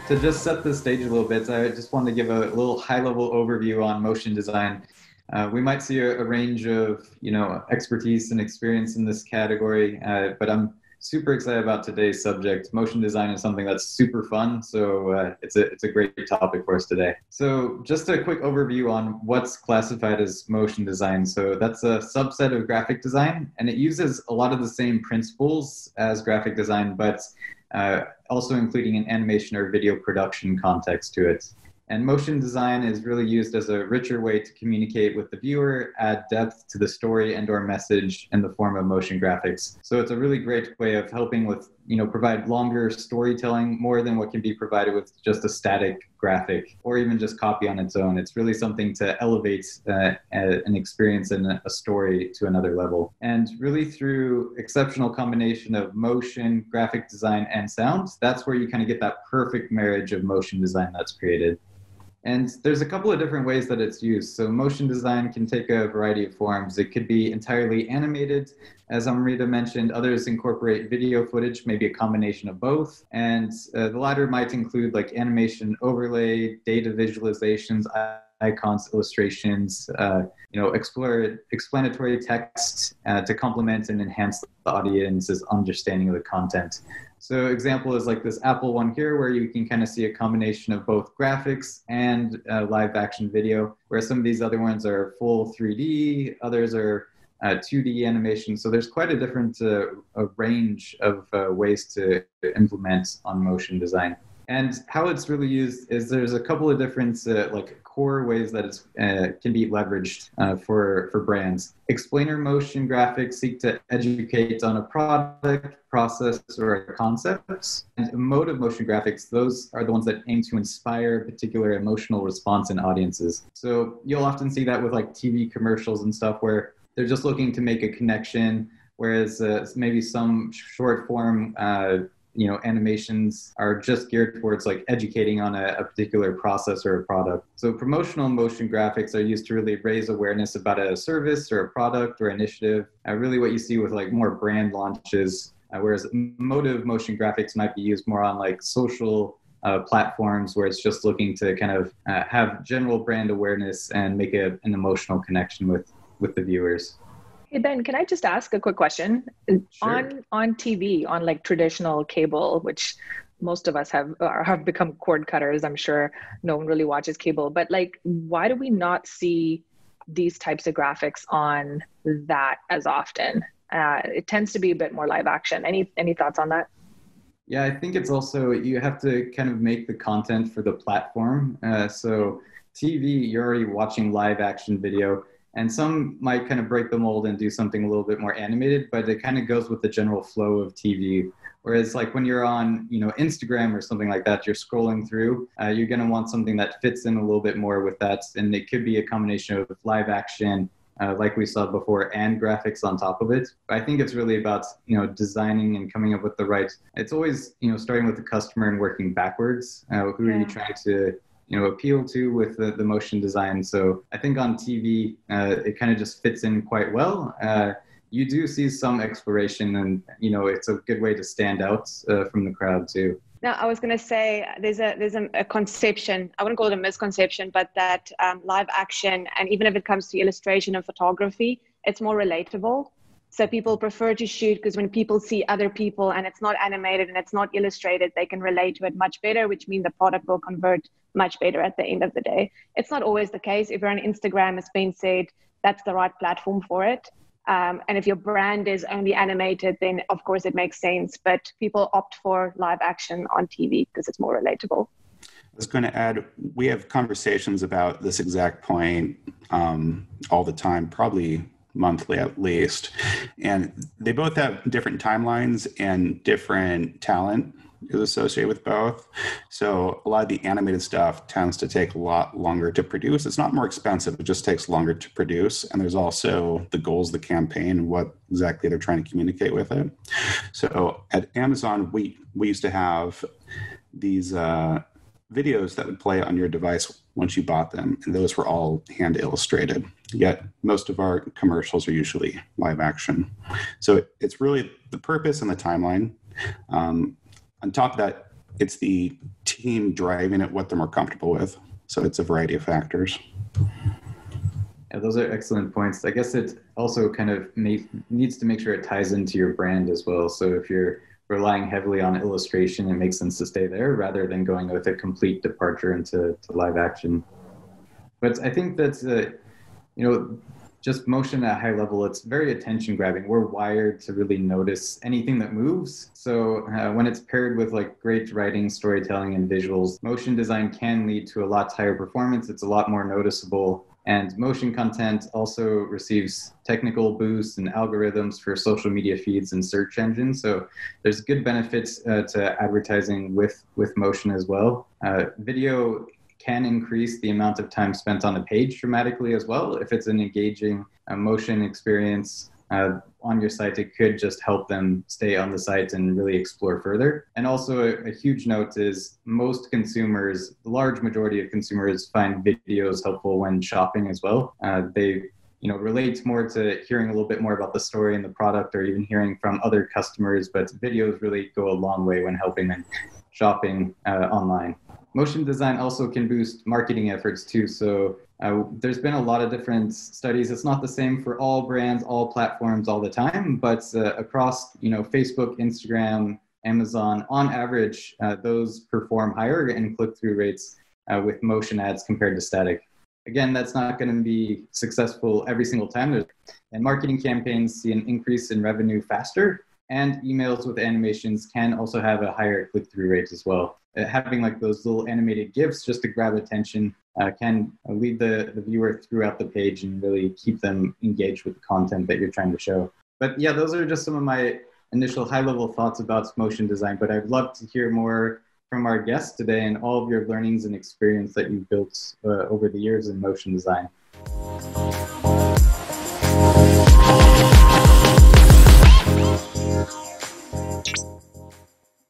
To just set the stage a little bit, I just wanted to give a little high-level overview on motion design. We might see a range of, expertise and experience in this category, but I'm super excited about today's subject. Motion design is something that's super fun, so it's a great topic for us today. So just a quick overview on what's classified as motion design. So that's a subset of graphic design, and it uses a lot of the same principles as graphic design, but also including an animation or video production context to it. And motion design is really used as a richer way to communicate with the viewer, add depth to the story and or message in the form of motion graphics. So it's a really great way of helping with, provide longer storytelling more than what can be provided with just a static graphic or even just copy on its own. It's really something to elevate an experience and a story to another level. And really through exceptional combination of motion, graphic design, and sound, that's where you kind of get that perfect marriage of motion design that's created. And there's a couple of different ways that it's used. So motion design can take a variety of forms. It could be entirely animated, as Amrita mentioned. Others incorporate video footage, maybe a combination of both. And the latter might include like animation overlay, data visualizations, icons, illustrations, explanatory text to complement and enhance the audience's understanding of the content. So example is like this Apple one here, where you can kind of see a combination of both graphics and live action video, where some of these other ones are full 3D, others are 2D animation. So there's quite a different a range of ways to implement on motion design. And how it's really used is there's a couple of different core ways that it can be leveraged for brands. Explainer motion graphics seek to educate on a product, process, or a concept. And emotive motion graphics, those are the ones that aim to inspire a particular emotional response in audiences. So you'll often see that with like TV commercials and stuff where they're just looking to make a connection, whereas maybe some short form animations are just geared towards like educating on a particular process or a product. So promotional motion graphics are used to really raise awareness about a service or a product or initiative. Really what you see with like more brand launches, whereas emotive motion graphics might be used more on like social platforms where it's just looking to kind of have general brand awareness and make an emotional connection with the viewers. Hey, Ben, can I just ask a quick question? Sure. On TV, on like traditional cable, which most of us have become cord cutters. I'm sure no one really watches cable, but like, why do we not see these types of graphics on that as often? It tends to be a bit more live action. Any thoughts on that? Yeah, I think it's also, you have to kind of make the content for the platform. So TV, you're already watching live action video. And some might kind of break the mold and do something a little bit more animated, but it kind of goes with the general flow of TV. Whereas like when you're on, Instagram or something like that, you're scrolling through, you're going to want something that fits in a little bit more with that. And it could be a combination of live action, like we saw before, and graphics on top of it. But I think it's really about, designing and coming up with the right, it's always, starting with the customer and working backwards. Who are you trying to appeal to with the motion design? So I think on TV, it kind of just fits in quite well. You do see some exploration and, it's a good way to stand out from the crowd too. Now, I was going to say there's a conception, I wouldn't call it a misconception, but that live action, and even if it comes to illustration and photography, it's more relatable. So people prefer to shoot because when people see other people and it's not animated and it's not illustrated, they can relate to it much better, which means the product will convert much better at the end of the day. It's not always the case. If you're on Instagram, as Ben said, that's the right platform for it. And if your brand is only animated, then of course it makes sense. But people opt for live action on TV because it's more relatable. I was going to add, we have conversations about this exact point all the time, probably monthly at least. And they both have different timelines and different talent is associated with both. So a lot of the animated stuff tends to take a lot longer to produce. It's not more expensive, it just takes longer to produce. And there's also the goals of the campaign and what exactly they're trying to communicate with it. So at Amazon, we used to have these videos that would play on your device once you bought them, and those were all hand illustrated. Yet most of our commercials are usually live action. So it's really the purpose and the timeline. On top of that, it's the team driving it, what they're more comfortable with. So it's a variety of factors. Yeah, those are excellent points. I guess it also kind of needs to make sure it ties into your brand as well. So if you're relying heavily on illustration, it makes sense to stay there rather than going with a complete departure into live action. But I think that's, just motion at a high level, it's very attention grabbing. We're wired to really notice anything that moves. So when it's paired with like great writing, storytelling, and visuals, motion design can lead to a lot higher performance. It's a lot more noticeable. And motion content also receives technical boosts and algorithms for social media feeds and search engines. So there's good benefits to advertising with motion as well. Video can increase the amount of time spent on a page dramatically as well. If it's an engaging motion experience on your site, it could just help them stay on the site and really explore further. And also a huge note is most consumers, the large majority of consumers find videos helpful when shopping as well. They relate more to hearing a little bit more about the story and the product, or even hearing from other customers, but videos really go a long way when helping them shopping online. Motion design also can boost marketing efforts too. So there's been a lot of different studies. It's not the same for all brands, all platforms, all the time, but across Facebook, Instagram, Amazon, on average, those perform higher in click-through rates with motion ads compared to static. Again, that's not going to be successful every single time. And marketing campaigns see an increase in revenue faster, and emails with animations can also have a higher click-through rate as well. Having like those little animated GIFs just to grab attention can lead the viewer throughout the page and really keep them engaged with the content that you're trying to show. But yeah, those are just some of my initial high-level thoughts about motion design, but I'd love to hear more from our guests today and all of your learnings and experience that you've built over the years in motion design.